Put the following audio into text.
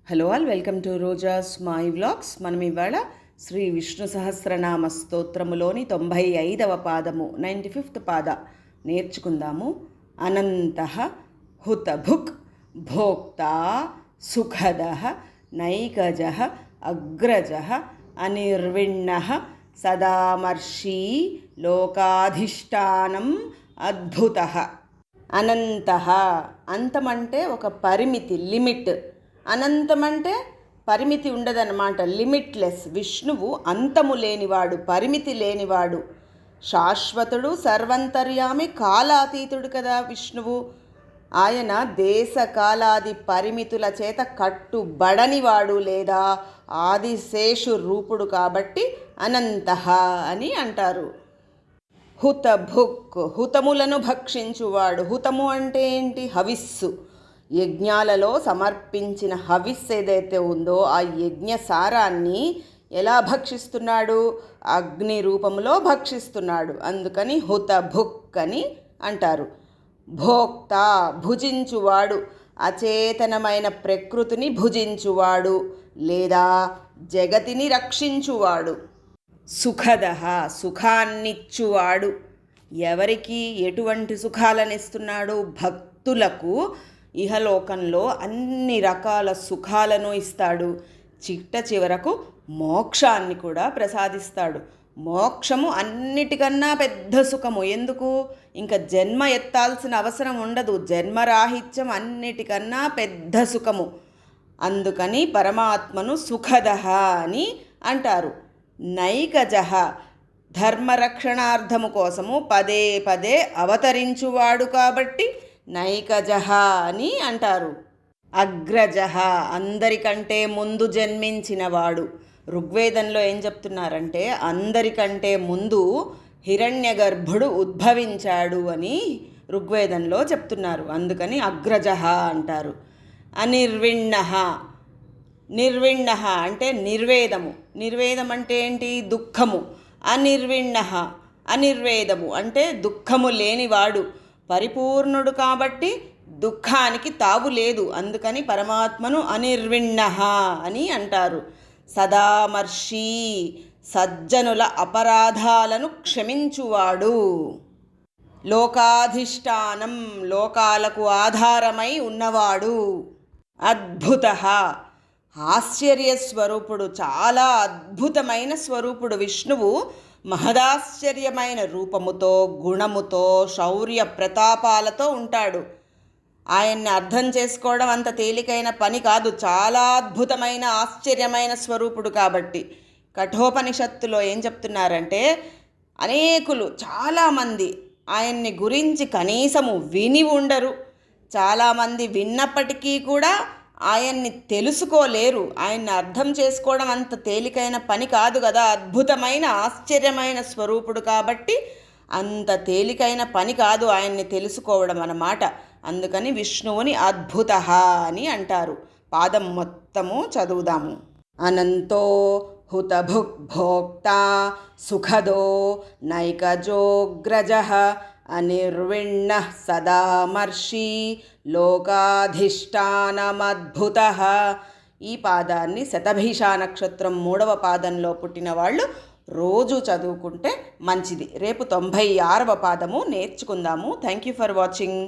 Hello all, welcome to Roja's my vlogs. మనం ఇవాళ శ్రీ విష్ణు సహస్రనామ స్తోత్రములోని 95వ పాదము 95th పాద నేర్చుకుందాము. అనంతః హుతభుక్ భోక్తా సుఖదః నైకజః అగ్రజః అనిర్విణ్ణః సదామర్షీ లోకాధిష్టానం అద్భుతః. అనంతః అంతమంటే ఒక పరిమితి, లిమిట్. అనంతం అంటే పరిమితి ఉండదన్నమాట, లిమిట్లెస్. విష్ణువు అంతము లేనివాడు, పరిమితి లేనివాడు, శాశ్వతుడు, సర్వంతర్యామి, కాలాతీతుడు కదా విష్ణువు. ఆయన దేశ కాలాది పరిమితుల చేత కట్టుబడనివాడు లేదా ఆదిశేషు రూపుడు కాబట్టి అనంతః అని అంటారు. హుతభుక్ హుతములను భక్షించువాడు. హుతము అంటే ఏంటి? హవిస్సు. యజ్ఞాలలో సమర్పించిన హవిస్సు ఏదైతే ఉందో ఆ యజ్ఞ సారాన్ని ఎలా భక్షిస్తున్నాడు? అగ్ని రూపంలో భక్షిస్తున్నాడు. అందుకని హుతభుక్ అని అంటారు. భోక్త భుజించువాడు, అచేతనమైన ప్రకృతిని భుజించువాడు లేదా జగతిని రక్షించువాడు. సుఖదః సుఖాన్నిచ్చువాడు. ఎవరికి ఎటువంటి సుఖాలను ఇస్తున్నాడు? భక్తులకు ఇహలోకంలో అన్ని రకాల సుఖాలను ఇస్తాడు. చిట్ట చివరకు మోక్షాన్ని కూడా ప్రసాదిస్తాడు. మోక్షము అన్నిటికన్నా పెద్ద సుఖము. ఎందుకు? ఇంకా జన్మ ఎత్తాల్సిన అవసరం ఉండదు. జన్మరాహిత్యం అన్నిటికన్నా పెద్ద సుఖము. అందుకని పరమాత్మను సుఖదః అని అంటారు. నైకజః ధర్మరక్షణార్థము కోసము పదే పదే అవతరించువాడు కాబట్టి నైకజః అని అంటారు. అగ్రజః అందరికంటే ముందు జన్మించినవాడు. ఋగ్వేదంలో ఏం చెప్తున్నారంటే అందరికంటే ముందు హిరణ్యగర్భుడు ఉద్భవించాడు అని ఋగ్వేదంలో చెప్తున్నారు. అందుకని అగ్రజః అంటారు. అనిర్విణ్ణః నిర్విణ్ణః అంటే నిర్వేదము. నిర్వేదం అంటే ఏంటి? దుఃఖము. అనిర్విణ్ణః అనిర్వేదము అంటే దుఃఖము లేనివాడు. పరిపూర్ణుడు కాబట్టి దుఃఖానికి తావు లేదు. అందుకని పరమాత్మను అనిర్విణ్ణః అని అంటారు. సదామర్షి సజ్జనుల అపరాధాలను క్షమించువాడు. లోకాధిష్టానం లోకాలకు ఆధారమై ఉన్నవాడు. అద్భుతః ఆశ్చర్యస్వరూపుడు, చాలా అద్భుతమైన స్వరూపుడు. విష్ణువు మహదాశ్చర్యమైన రూపముతో, గుణముతో, శౌర్య ప్రతాపాలతో ఉంటాడు. ఆయన్ని అర్థం చేసుకోవడం అంత తేలికైన పని కాదు. చాలా అద్భుతమైన ఆశ్చర్యమైన స్వరూపుడు కాబట్టి కఠోపనిషత్తులో ఏం చెప్తున్నారంటే అనేకులు చాలామంది ఆయన్ని గురించి కనీసము విని ఉండరు. చాలామంది విన్నప్పటికీ కూడా ఆయన్ని తెలుసుకోలేరు. ఆయన్ని అర్థం చేసుకోవడం అంత తేలికైన పని కాదు కదా. అద్భుతమైన ఆశ్చర్యమైన స్వరూపుడు కాబట్టి అంత తేలికైన పని కాదు ఆయన్ని తెలుసుకోవడం అన్నమాట. అందుకని విష్ణువుని అద్భుతః అని అంటారు. పాదం మొత్తము చదువుదాము. అనంతో హుతభుక్ భోక్తా సుఖదో నైకజోగ్రజః అనిర్విణ్ణః సదామర్షి లోకాధిష్టానమద్భుతః. ఈ పాదాన్ని శతభిష నక్షత్రం 3వ పాదంలో పుట్టిన వాళ్ళు రోజు చదువుకుంటే మంచిది. రేపు 96వ పాదము నేర్చుకుందాము. Thank you for watching.